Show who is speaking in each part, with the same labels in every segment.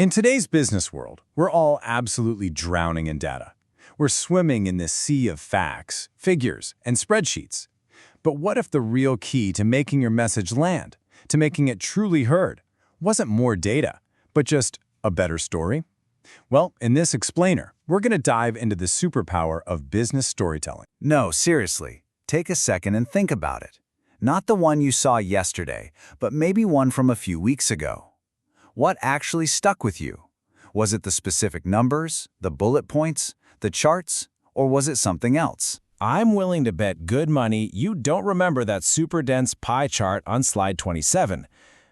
Speaker 1: In today's business world, we're all absolutely drowning in data. We're swimming in this sea of facts, figures, and spreadsheets. But what if the real key to making your message land, to making it truly heard, wasn't more data, but just a better story? Well, in this explainer, we're going to dive into the superpower of business storytelling.
Speaker 2: No, seriously, take a second and think about it. Not the one you saw yesterday, but maybe one from a few weeks ago. What actually stuck with you? Was it the specific numbers, the bullet points, the charts, or was it something else?
Speaker 3: I'm willing to bet good money you don't remember that super dense pie chart on slide 27.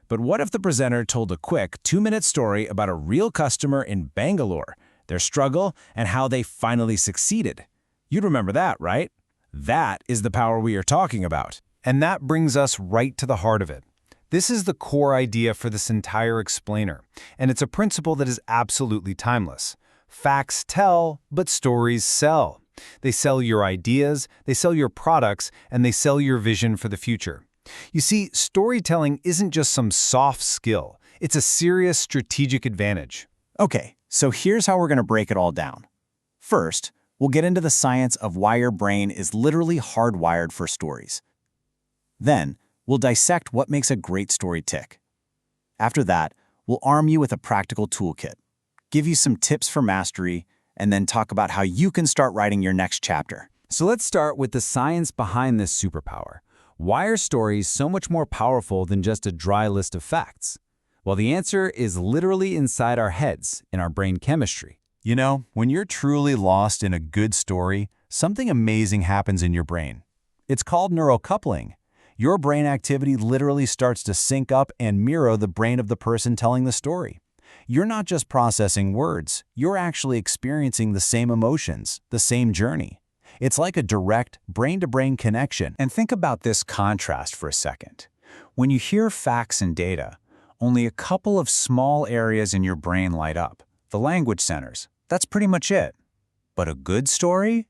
Speaker 3: But what if the presenter told a quick 2-minute story about a real customer in Bangalore, their struggle, and how they finally succeeded? You'd remember that, right? That is the power we are talking about.
Speaker 4: And that brings us right to the heart of it. This is the core idea for this entire explainer, and it's a principle that is absolutely timeless. Facts tell, but stories sell. They sell your ideas, they sell your products, and they sell your vision for the future. You see, storytelling isn't just some soft skill. It's a serious strategic advantage.
Speaker 5: Okay, so here's how we're going to break it all down. First, we'll get into the science of why your brain is literally hardwired for stories. Then, we'll dissect what makes a great story tick. After that, we'll arm you with a practical toolkit, give you some tips for mastery, and then talk about how you can start writing your next chapter.
Speaker 2: So let's start with the science behind this superpower. Why are stories so much more powerful than just a dry list of facts? Well, the answer is literally inside our heads, in our brain chemistry.
Speaker 4: You know, when you're truly lost in a good story, something amazing happens in your brain. It's called neurocoupling. Your brain activity literally starts to sync up and mirror the brain of the person telling the story. You're not just processing words, you're actually experiencing the same emotions, the same journey. It's like a direct brain-to-brain connection.
Speaker 5: And think about this contrast for a second. When you hear facts and data, only a couple of small areas in your brain light up. The language centers. That's pretty much it. But a good story?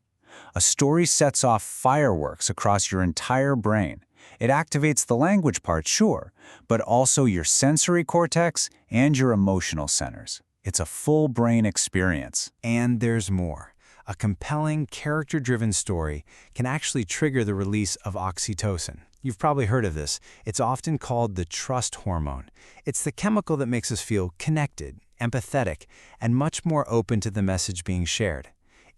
Speaker 5: A story sets off fireworks across your entire brain. It activates the language part, sure, but also your sensory cortex and your emotional centers. It's a full brain experience.
Speaker 4: And there's more. A compelling, character-driven story can actually trigger the release of oxytocin. You've probably heard of this. It's often called the trust hormone. It's the chemical that makes us feel connected, empathetic, and much more open to the message being shared.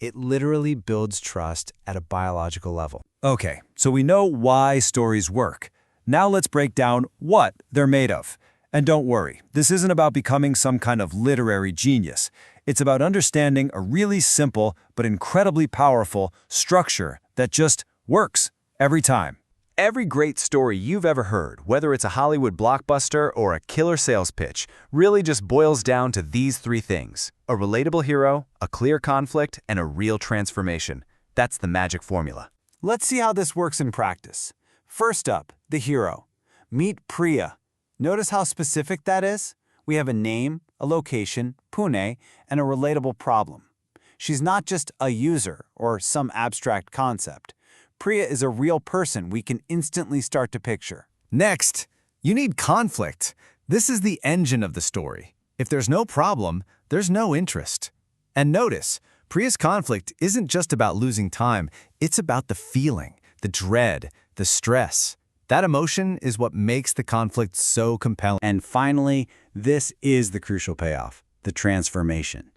Speaker 4: It literally builds trust at a biological level.
Speaker 2: Okay, so we know why stories work. Now let's break down what they're made of. And don't worry, this isn't about becoming some kind of literary genius. It's about understanding a really simple but incredibly powerful structure that just works every time.
Speaker 3: Every great story you've ever heard, whether it's a Hollywood blockbuster or a killer sales pitch, really just boils down to these 3 things: a relatable hero, a clear conflict, and a real transformation. That's the magic formula.
Speaker 5: Let's see how this works in practice. First up, the hero. Meet Priya. Notice how specific that is? We have a name, a location, Pune, and a relatable problem. She's not just a user or some abstract concept. Priya is a real person we can instantly start to picture.
Speaker 2: Next, you need conflict. This is the engine of the story. If there's no problem, there's no interest. And notice, Priya's conflict isn't just about losing time, it's about the feeling, the dread, the stress. That emotion is what makes the conflict so compelling.
Speaker 5: And finally, this is the crucial payoff, the transformation.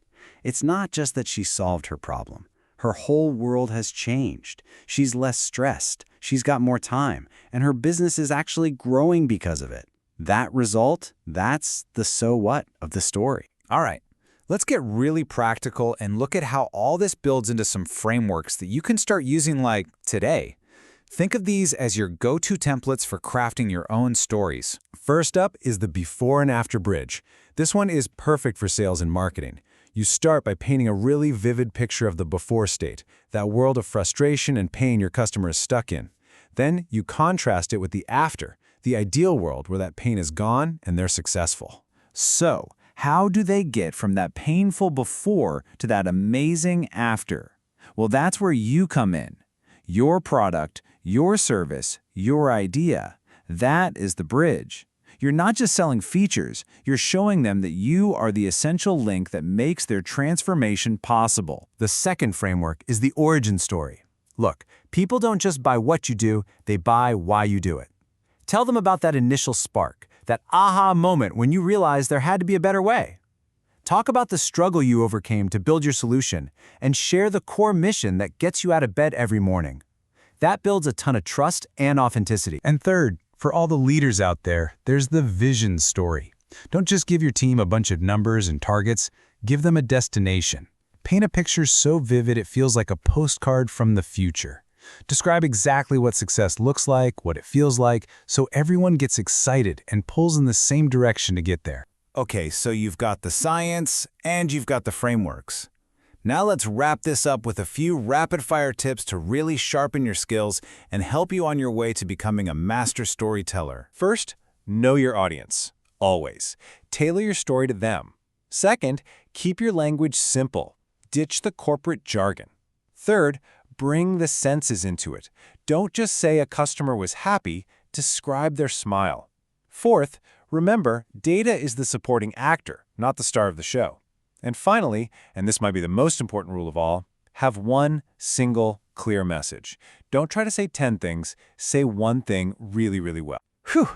Speaker 5: It's not just that she solved her problem. Her whole world has changed. She's less stressed, she's got more time, and her business is actually growing because of it. That result, that's the so what of the story.
Speaker 4: All right, let's get really practical and look at how all this builds into some frameworks that you can start using like today. Think of these as your go-to templates for crafting your own stories. First up is the before and after bridge. This one is perfect for sales and marketing. You start by painting a really vivid picture of the before state, that world of frustration and pain your customer is stuck in. Then you contrast it with the after, the ideal world where that pain is gone and they're successful.
Speaker 5: So, how do they get from that painful before to that amazing after? Well, that's where you come in. Your product, your service, your idea. That is the bridge.
Speaker 3: You're not just selling features, you're showing them that you are the essential link that makes their transformation possible.
Speaker 1: The second framework is the origin story. Look, people don't just buy what you do, they buy why you do it. Tell them about that initial spark, that aha moment when you realized there had to be a better way. Talk about the struggle you overcame to build your solution, and share the core mission that gets you out of bed every morning. That builds a ton of trust and authenticity.
Speaker 6: And third, for all the leaders out there, there's the vision story. Don't just give your team a bunch of numbers and targets, give them a destination. Paint a picture so vivid it feels like a postcard from the future. Describe exactly what success looks like, what it feels like, so everyone gets excited and pulls in the same direction to get there.
Speaker 3: Okay, so you've got the science and you've got the frameworks. Now let's wrap this up with a few rapid-fire tips to really sharpen your skills and help you on your way to becoming a master storyteller.
Speaker 1: First, know your audience. Always. Tailor your story to them. Second, keep your language simple. Ditch the corporate jargon. Third, bring the senses into it. Don't just say a customer was happy, describe their smile. Fourth, remember, data is the supporting actor, not the star of the show. And finally, and this might be the most important rule of all, have one single clear message. Don't try to say 10 things, say one thing really, really well.
Speaker 3: Whew!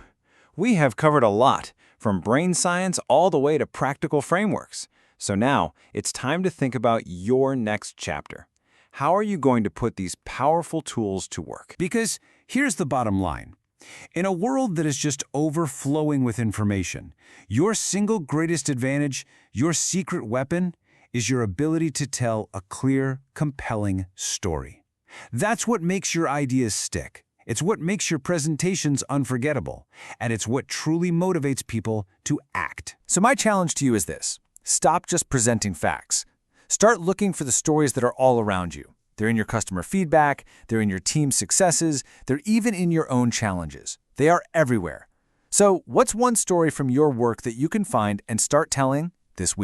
Speaker 3: We have covered a lot, from brain science all the way to practical frameworks. So now, it's time to think about your next chapter. How are you going to put these powerful tools to work?
Speaker 1: Because here's the bottom line. In a world that is just overflowing with information, your single greatest advantage, your secret weapon, is your ability to tell a clear, compelling story. That's what makes your ideas stick. It's what makes your presentations unforgettable. And it's what truly motivates people to act. So my challenge to you is this. Stop just presenting facts. Start looking for the stories that are all around you. They're in your customer feedback, they're in your team's successes, they're even in your own challenges. They are everywhere. So, what's one story from your work that you can find and start telling this week?